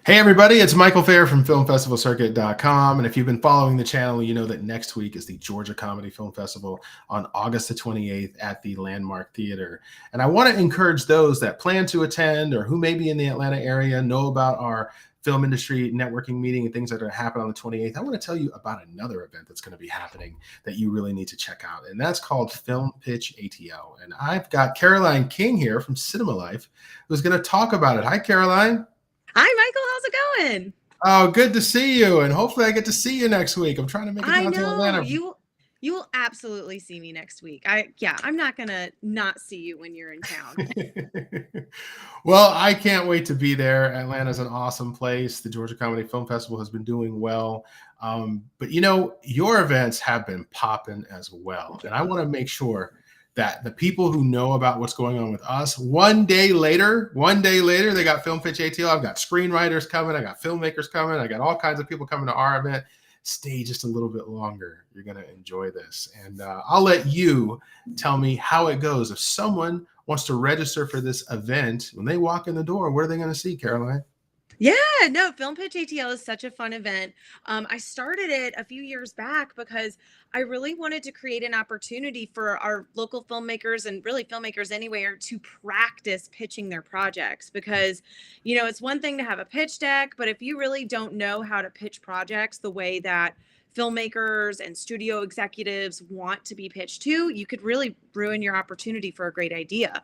Hey everybody, it's Michael Fair from filmfestivalcircuit.com. And if you've been following the channel, you know that next week is the Georgia Comedy Film Festival on August the 28th at the Landmark Theater. And I want to encourage those that plan to attend or who may be in the Atlanta area, know about our film industry networking meeting and things that are going to happen on the 28th. I want to tell you about another event that's going to be happening that you really need to check out. And that's called Film Pitch ATL. And I've got Caroline King here from Cinema Life who's going to talk about it. Hi, Caroline. Hi, Michael. How's it going? Oh, good to see you, and hopefully I get to see you next week. I'm trying to make it I down to know Atlanta. you will absolutely see me next week. I'm not gonna not see you when you're in town. Well, I can't wait to be there. Atlanta's an awesome place. The Georgia Comedy Film Festival has been doing well. But you know, your events have been popping as well. And I want to make sure that the people who know about what's going on with us, one day later, they got Film Pitch ATL. I've got screenwriters coming. I got filmmakers coming. I got all kinds of people coming to our event. Stay just a little bit longer. You're going to enjoy this. And I'll let you tell me how it goes. If someone wants to register for this event, when they walk in the door, what are they going to see, Caroline? Yeah, no, Film Pitch ATL is such a fun event. I started it a few years back because I really wanted to create an opportunity for our local filmmakers and really filmmakers anywhere to practice pitching their projects. Because, it's one thing to have a pitch deck, but if you really don't know how to pitch projects the way that filmmakers and studio executives want to be pitched to, you could really ruin your opportunity for a great idea.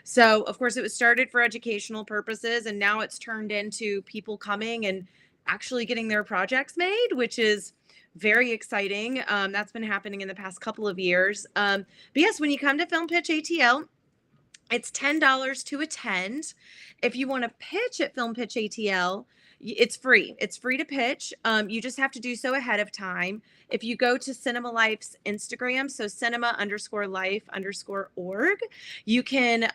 So, of course, it was started for educational purposes, and now it's turned into people coming and actually getting their projects made, which is very exciting. That's been happening in the past couple of years. But yes, when you come to Film Pitch ATL, it's $10 to attend. If you want to pitch at Film Pitch ATL, it's free. It's free to pitch. You just have to do so ahead of time. If you go to Cinema Life's Instagram, so cinema_life_org, you can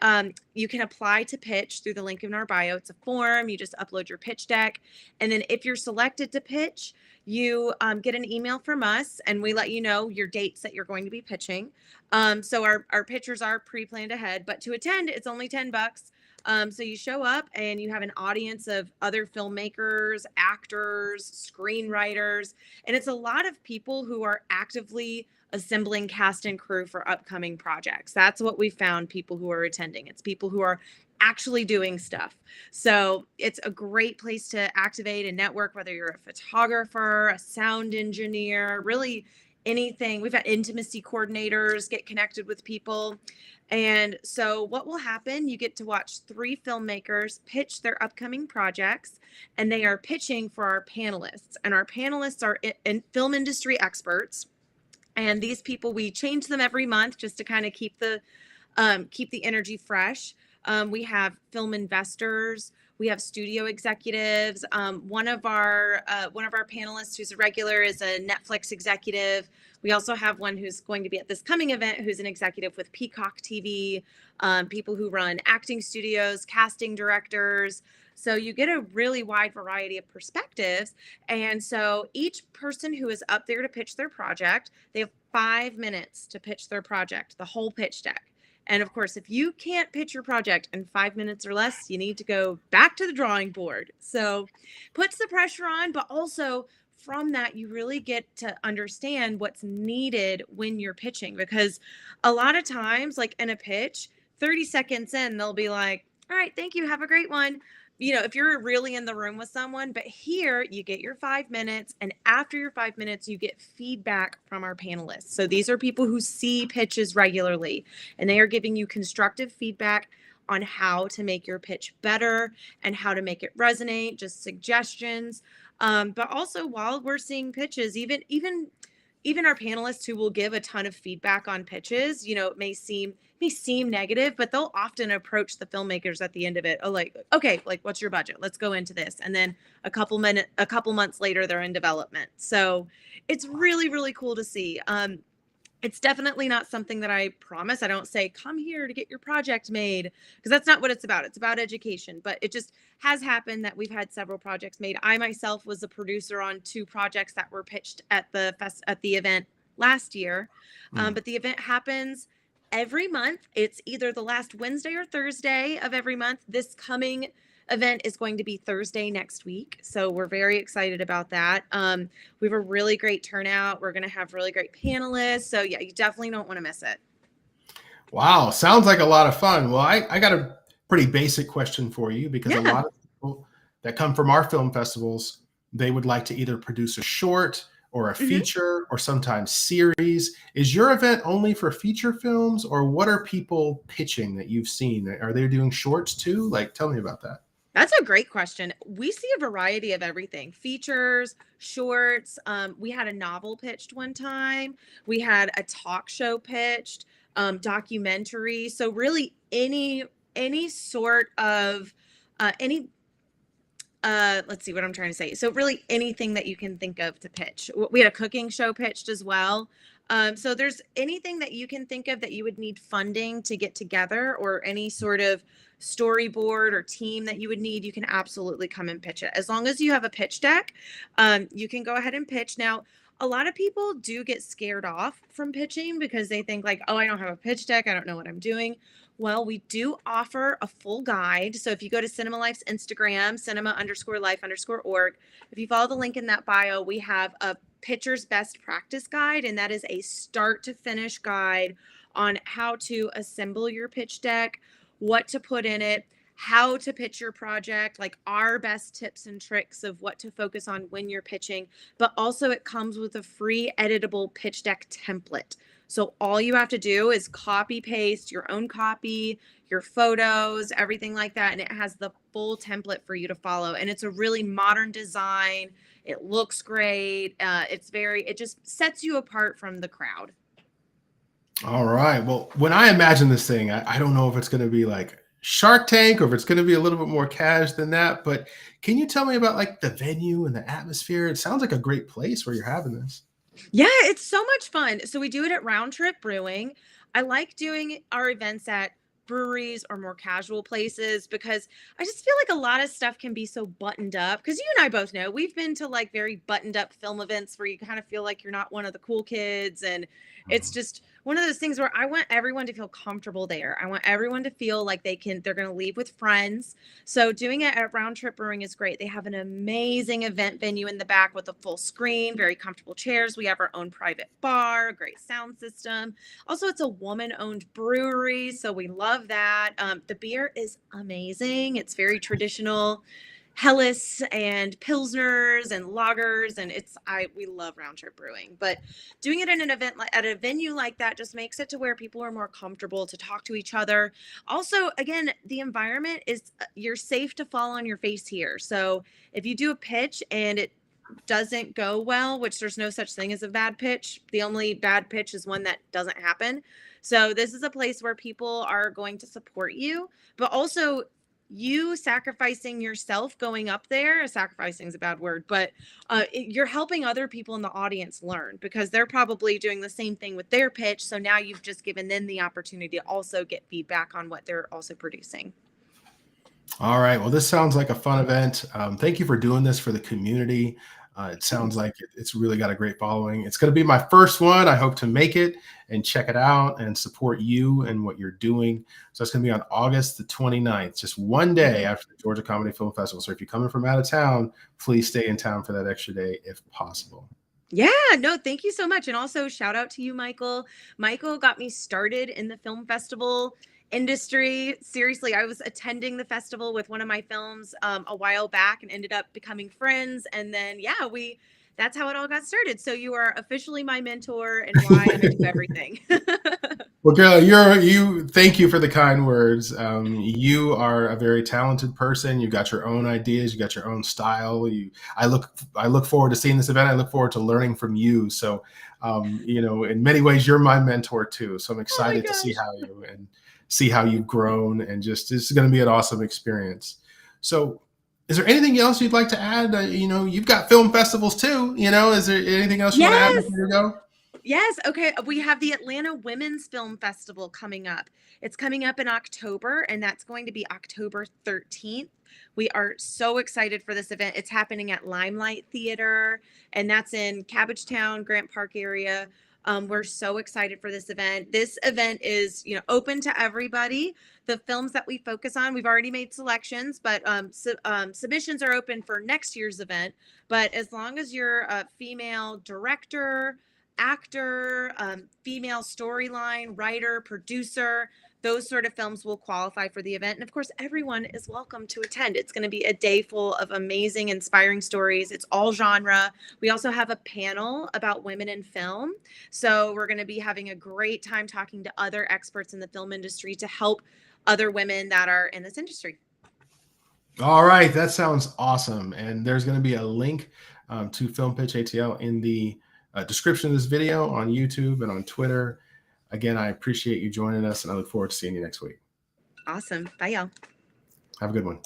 apply to pitch through the link in our bio. It's a form. You just upload your pitch deck, and then if you're selected to pitch, you get an email from us, and we let you know your dates that you're going to be pitching. So our pitchers are pre-planned ahead, but to attend, it's only $10. So you show up and you have an audience of other filmmakers, actors, screenwriters, and it's a lot of people who are actively assembling cast and crew for upcoming projects. That's what we found, people who are attending. It's people who are actually doing stuff. So it's a great place to activate and network, whether you're a photographer, a sound engineer, really anything. We've got intimacy coordinators, get connected with people. And so what will happen, you get to watch 3 filmmakers pitch their upcoming projects, and they are pitching for our panelists. And our panelists are in film industry experts. And these people, we change them every month just to kind of keep the energy fresh. We have film investors. We have studio executives. One of our panelists who's a regular is a Netflix executive. We also have one who's going to be at this coming event who's an executive with Peacock TV, people who run acting studios, casting directors. So you get a really wide variety of perspectives. And so each person who is up there to pitch their project, they have 5 minutes to pitch their project, the whole pitch deck. And of course, if you can't pitch your project in 5 minutes or less, you need to go back to the drawing board. So puts the pressure on, but also from that, you really get to understand what's needed when you're pitching, because a lot of times, like in a pitch, 30 seconds in, they'll be like, all right, thank you. Have a great one. If you're really in the room with someone, but here you get your 5 minutes, and after your 5 minutes, you get feedback from our panelists. So these are people who see pitches regularly, and they are giving you constructive feedback on how to make your pitch better and how to make it resonate, just suggestions. But also while we're seeing pitches, even our panelists who will give a ton of feedback on pitches, it may seem negative, but they'll often approach the filmmakers at the end of it. Oh, like, okay, like what's your budget? Let's go into this. And then a couple months later, they're in development. So it's really, really cool to see. It's definitely not something that I promise. I don't say, come here to get your project made, because that's not what it's about. It's about education. But it just has happened that we've had several projects made. I myself was a producer on 2 projects that were pitched at the event last year. But the event happens every month. It's either the last Wednesday or Thursday of every month. This coming event is going to be Thursday next week. So we're very excited about that. We have a really great turnout. We're going to have really great panelists. So yeah, you definitely don't want to miss it. Wow, sounds like a lot of fun. Well, I got a pretty basic question for you because a Yeah. lot of people that come from our film festivals, they would like to either produce a short or a Hmm. feature or sometimes series. Is your event only for feature films, or what are people pitching that you've seen? Are they doing shorts too? Like, tell me about that. That's a great question. We see a variety of everything: features, shorts. We had a novel pitched one time. We had a talk show pitched, documentary. So really any sort of any let's see what I'm trying to say. So really anything that you can think of to pitch. We had a cooking show pitched as well. So there's anything that you can think of that you would need funding to get together, or any sort of storyboard or team that you would need, you can absolutely come and pitch it. As long as you have a pitch deck, you can go ahead and pitch. Now, a lot of people do get scared off from pitching because they think like, oh, I don't have a pitch deck, I don't know what I'm doing. Well, we do offer a full guide. So if you go to Cinema Life's Instagram, cinema_life_org, if you follow the link in that bio, we have a pitcher's best practice guide. And that is a start to finish guide on how to assemble your pitch deck, what to put in it, how to pitch your project, like our best tips and tricks of what to focus on when you're pitching. But also, it comes with a free editable pitch deck template. So all you have to do is copy paste your own copy, your photos, everything like that. And it has the full template for you to follow. And it's a really modern design. It looks great. It just sets you apart from the crowd. All right. Well, when I imagine this thing, I don't know if it's going to be like Shark Tank or if it's going to be a little bit more cash than that. But can you tell me about like the venue and the atmosphere? It sounds like a great place where you're having this. Yeah, it's so much fun. So we do it at Round Trip Brewing. I like doing our events at breweries or more casual places because I just feel like a lot of stuff can be so buttoned up. Because you and I both know we've been to like very buttoned up film events where you kind of feel like you're not one of the cool kids. And it's just one of those things where I want everyone to feel comfortable there. I want everyone to feel like they're going to leave with friends. So doing it at Round Trip Brewing is great. They have an amazing event venue in the back with a full screen, very comfortable chairs. We have our own private bar, a great sound system. Also, it's a woman-owned brewery, so we love that. The beer is amazing. It's very traditional. Helles and Pilsners and lagers, and we love Round Trip Brewing. But doing it in an event like at a venue like that just makes it to where people are more comfortable to talk to each other. Also, again, the environment is you're safe to fall on your face here. So if you do a pitch and it doesn't go well, which there's no such thing as a bad pitch. The only bad pitch is one that doesn't happen. So this is a place where people are going to support you, but also you sacrificing yourself going up there. Sacrificing is a bad word, but you're helping other people in the audience learn because they're probably doing the same thing with their pitch. So now you've just given them the opportunity to also get feedback on what they're also producing. All right. Well, this sounds like a fun event. Thank you for doing this for the community. It sounds like it's really got a great following. It's going to be my first one. I hope to make it and check it out and support you and what you're doing. So it's going to be on August the 29th, just one day after the Georgia Comedy Film Festival. So if you're coming from out of town, please stay in town for that extra day if possible. Yeah, no, thank you so much. And also shout out to you, Michael. Michael got me started in the film festival industry. Seriously, I was attending the festival with one of my films a while back and ended up becoming friends. And then, yeah, that's how it all got started. So you are officially my mentor and why I do everything. Well, girl, thank you for the kind words. You are a very talented person. You got your own ideas. You got your own style. I look forward to seeing this event. I look forward to learning from you. So, in many ways, you're my mentor too. So I'm excited to see how you've grown, and just this is going to be an awesome experience. So, is there anything else you'd like to add? You've got film festivals too. Is there anything else you want to add before you go? Yes. Okay. We have the Atlanta Women's Film Festival coming up. It's coming up in October, and that's going to be October 13th. We are so excited for this event. It's happening at Limelight Theater, and that's in Cabbagetown, Grant Park area. We're so excited for this event. This event is, open to everybody. The films that we focus on, we've already made selections, but submissions are open for next year's event. But as long as you're a female director, actor, female storyline, writer, producer, those sort of films will qualify for the event. And of course, everyone is welcome to attend. It's going to be a day full of amazing, inspiring stories. It's all genre. We also have a panel about women in film. So we're going to be having a great time talking to other experts in the film industry to help other women that are in this industry. All right, that sounds awesome. And there's going to be a link to Film Pitch ATL in the description of this video on YouTube and on Twitter. Again, I appreciate you joining us, and I look forward to seeing you next week. Awesome. Bye, y'all. Have a good one.